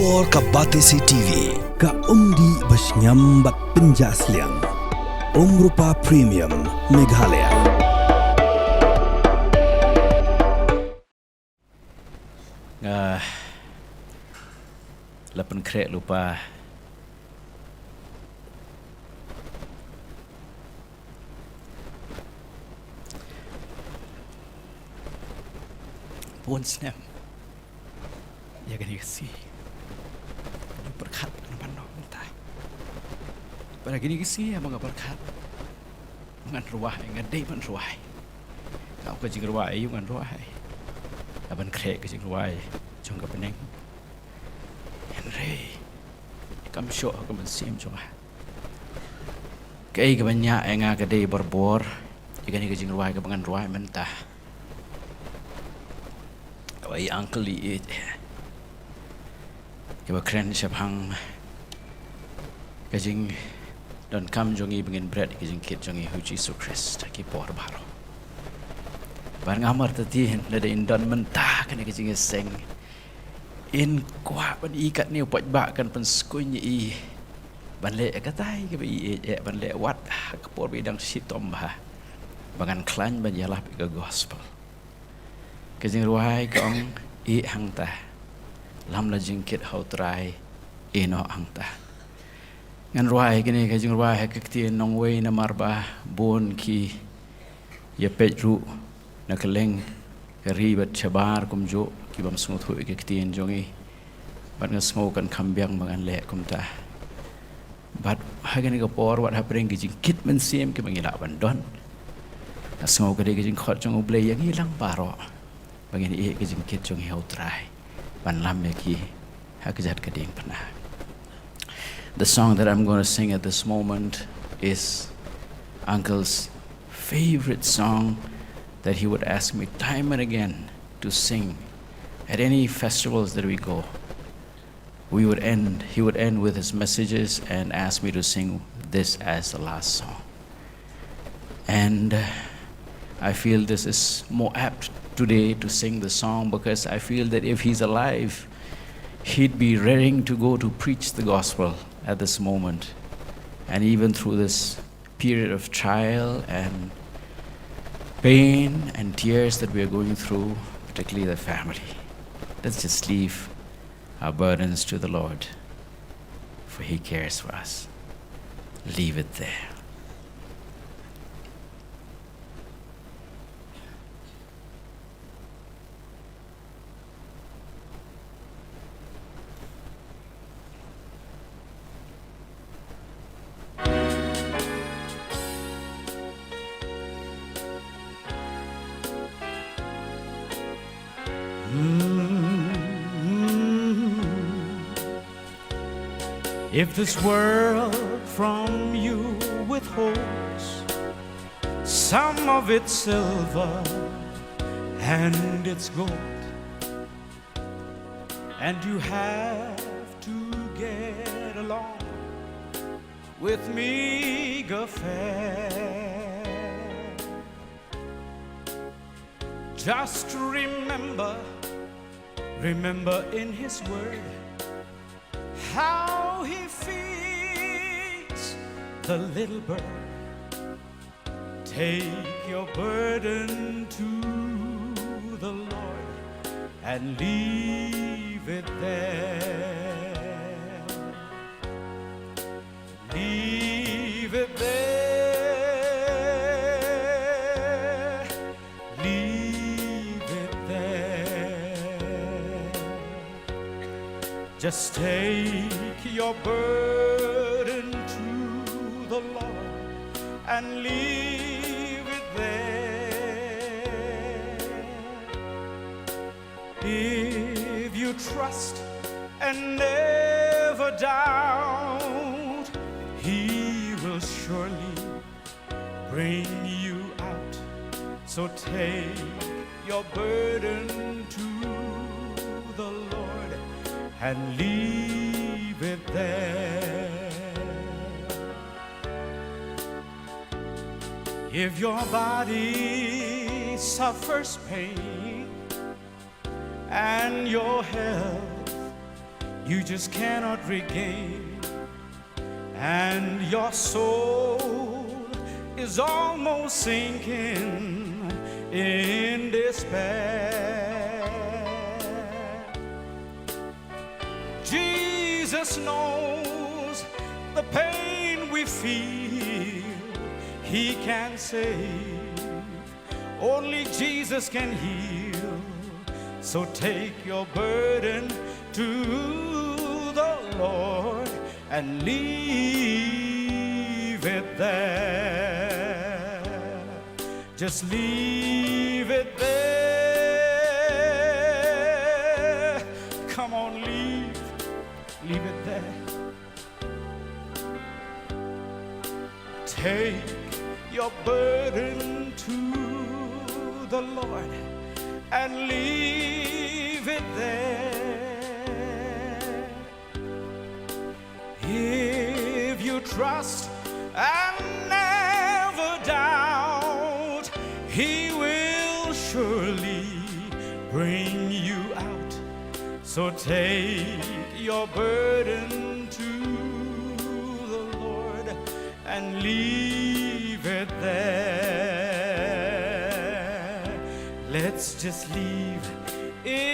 por ka Batesi TV ka umdi basnyambat penjaslian Rupa Premium Meghalaya. Lapan krek lupa pun snap ya kan kasi berkat naman no entah pada gini kasi mga berkat ngan Rwai ngan day man Rwai kau ke Jingrwai yung ngan Rwai lapan krek ke Jingrwai jong ka peneng Henry kam syok ka man sim jong kay ka banya nga ka day berbor ikan ke Jingrwai ka ngan Rwai mentah awai uncle it ke keren siap hang kajing don kam jongi bengin bread kajing kit jongi hu Jesus Christ ki por baro bar ngamar tati lada indon mentah kan kajing seng in kwa ban ikat ni pot ba kan pen skuny i ban le katai ke bi ban le wat ke por bidang sitom ba bangan klan ban yalah ke gospel kajing Rwai kong i hang ta lam la jingkit hau trai eno hang ta ngan Rwai kini kajing Rwai kakti nong wei na marba bon ki ya petru na keleng ribat chabar kumjo ki bam smooth hu kakti jongi bat ngasmo kan kambyang bangan le kumta bat hagani ka por wat hapring ki jingkit men sim ki mangila bandon ngasmo ka de ki jing khot jong uble yang hilang paro bangin i ke jingkit jong hau trai ban lam ki hakjat kading pana. The song that I'm going to sing at this moment is Uncle's favorite song that he would ask me time and again to sing at any festivals that we go. He would end with his messages and ask me to sing this as the last song. And I feel this is more apt today to sing the song because I feel that if he's alive, he'd be raring to go to preach the gospel at this moment. And even through this period of trial and pain and tears that we are going through, particularly the family, let's just leave our burdens to the Lord, for he cares for us. Leave it there. If this world from you withholds some of its silver and its gold, and you have to get along with meager fare, just remember in his word how he feeds the little bird. Take your burden to the Lord and leave it there. Leave it there. Leave it there. Just take your burden to the Lord and leave it there. If you trust and never doubt, he will surely bring you out. So take your burden to the Lord and leave it there. If your body suffers pain and your health you just cannot regain, and your soul is almost sinking in despair. Jesus knows the pain we feel. He can save, only Jesus can heal. So take your burden to the Lord and leave it there. Just leave it there. Come on, leave it there. Take your burden to the Lord and leave it there. If you trust and never doubt, He will surely bring you out. So take your burden to the Lord and leave it there. Let's just leave it